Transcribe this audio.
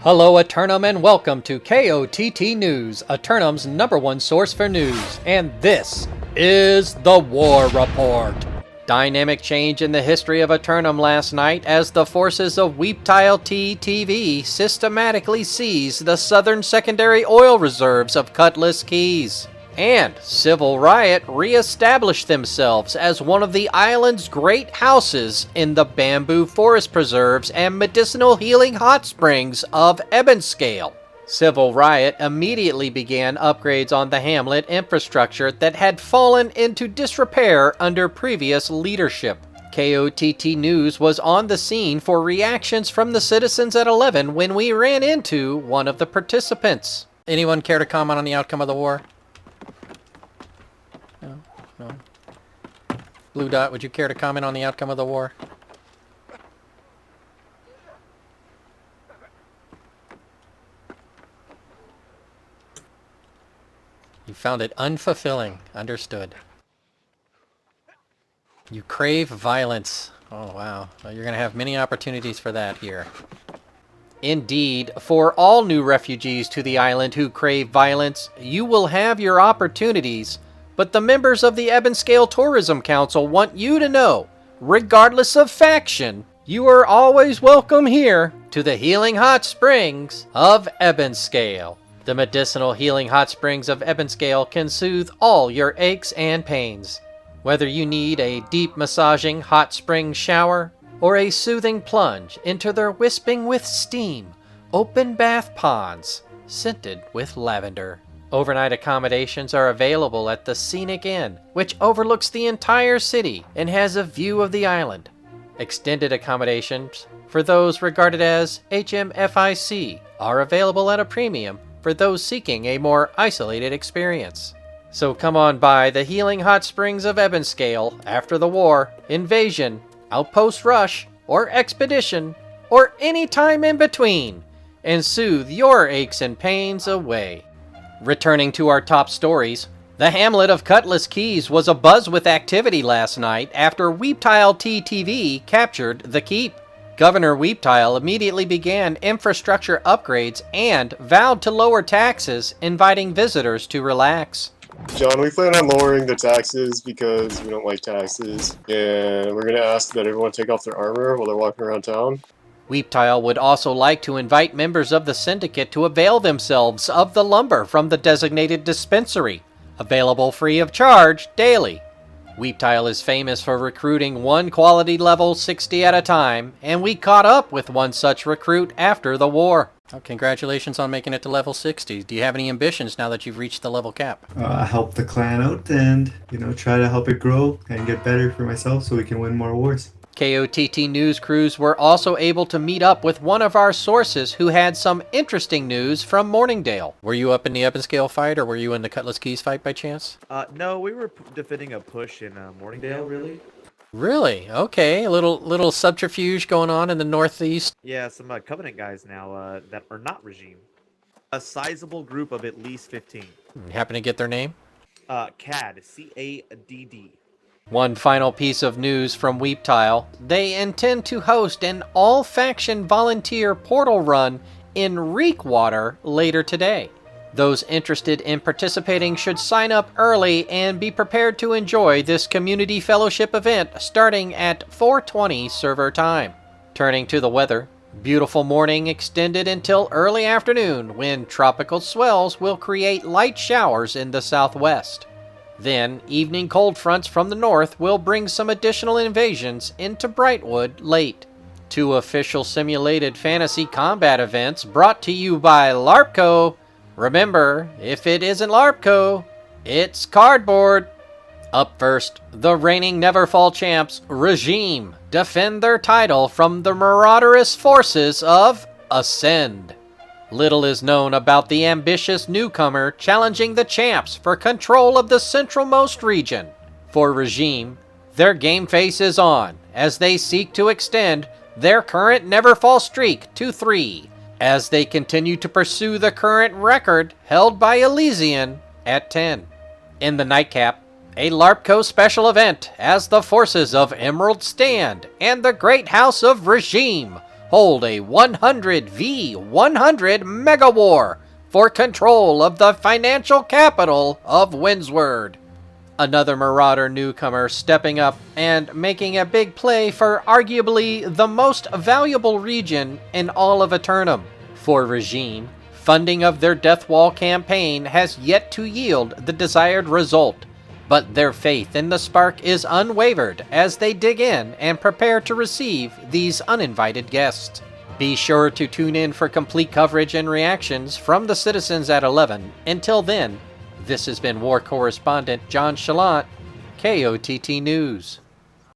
Hello Eternum and welcome to KOTT News, Eternum's #1 source for news, and this is the War Report. Dynamic change in the history of Eternum last night as the forces of Weeptile TTV systematically seized the southern secondary oil reserves of Cutlass Keys. And Civil Riot re-established themselves as one of the island's great houses in the bamboo forest preserves and medicinal healing hot springs of Ebonscale. Civil Riot immediately began upgrades on the hamlet infrastructure that had fallen into disrepair under previous leadership. KOTT News was on the scene for reactions from the citizens at 11 when we ran into one of the participants. Anyone care to comment on the outcome of the war? No. Blue Dot, would you care to comment on the outcome of the war? You found it unfulfilling. Understood. You crave violence. Oh, wow. Well, you're going to have many opportunities for that here. Indeed, for all new refugees to the island who crave violence, you will have your opportunities. But the members of the Ebonscale Tourism Council want you to know, regardless of faction, you are always welcome here to the Healing Hot Springs of Ebonscale. The medicinal healing hot springs of Ebonscale can soothe all your aches and pains. Whether you need a deep massaging hot spring shower or a soothing plunge into their wisping with steam, open bath ponds scented with lavender. Overnight accommodations are available at the Scenic Inn, which overlooks the entire city and has a view of the island. Extended accommodations for those regarded as HMFIC are available at a premium for those seeking a more isolated experience. So come on by the Healing Hot Springs of Ebonscale after the war, invasion, outpost rush, or expedition, or any time in between, and soothe your aches and pains away. Returning to our top stories, the hamlet of Cutlass Keys was abuzz with activity last night after Weeptile TTV captured the keep. Governor Weeptile immediately began infrastructure upgrades and vowed to lower taxes, inviting visitors to relax. John, we plan on lowering the taxes because we don't like taxes, and we're going to ask that everyone take off their armor while they're walking around town. Weeptile would also like to invite members of the syndicate to avail themselves of the lumber from the designated dispensary, available free of charge daily. Weeptile is famous for recruiting one quality level 60 at a time, and we caught up with one such recruit after the war. Oh, congratulations on making it to level 60. Do you have any ambitions now that you've reached the level cap? Help the clan out and, try to help it grow and get better for myself so we can win more wars. KOTT news crews were also able to meet up with one of our sources who had some interesting news from Morningdale. Were you up in the Ebonscale fight, or were you in the Cutlass Keys fight by chance? No, we were defending a push in Morningdale, really. Really? Okay, a little subterfuge going on in the northeast. Yeah, some Covenant guys now that are not regime. A sizable group of at least 15. Happen to get their name? CAD, C-A-D-D. One final piece of news from Weeptile. They intend to host an all-faction volunteer portal run in Reekwater later today. Those interested in participating should sign up early and be prepared to enjoy this community fellowship event starting at 4:20 server time. Turning to the weather, beautiful morning extended until early afternoon when tropical swells will create light showers in the southwest. Then, evening cold fronts from the north will bring some additional invasions into Brightwood late. 2 official simulated fantasy combat events brought to you by LARPCO. Remember, if it isn't LARPCO, it's cardboard. Up first, the reigning Neverfall champs, Regime, defend their title from the marauders forces of Ascend. Little is known about the ambitious newcomer challenging the champs for control of the centralmost region. For Regime, their game face is on as they seek to extend their current Neverfall streak to 3, as they continue to pursue the current record held by Elysian at 10. In the nightcap, a LARPCO special event as the forces of Emerald Stand and the Great House of Regime hold a 100v100 mega war for control of the financial capital of Windsward. Another Marauder newcomer stepping up and making a big play for arguably the most valuable region in all of Eternum. For Regime, funding of their Deathwall campaign has yet to yield the desired result, but their faith in the Spark is unwavered as they dig in and prepare to receive these uninvited guests. Be sure to tune in for complete coverage and reactions from the citizens at 11. Until then, this has been War Correspondent JChalant, KOTT News.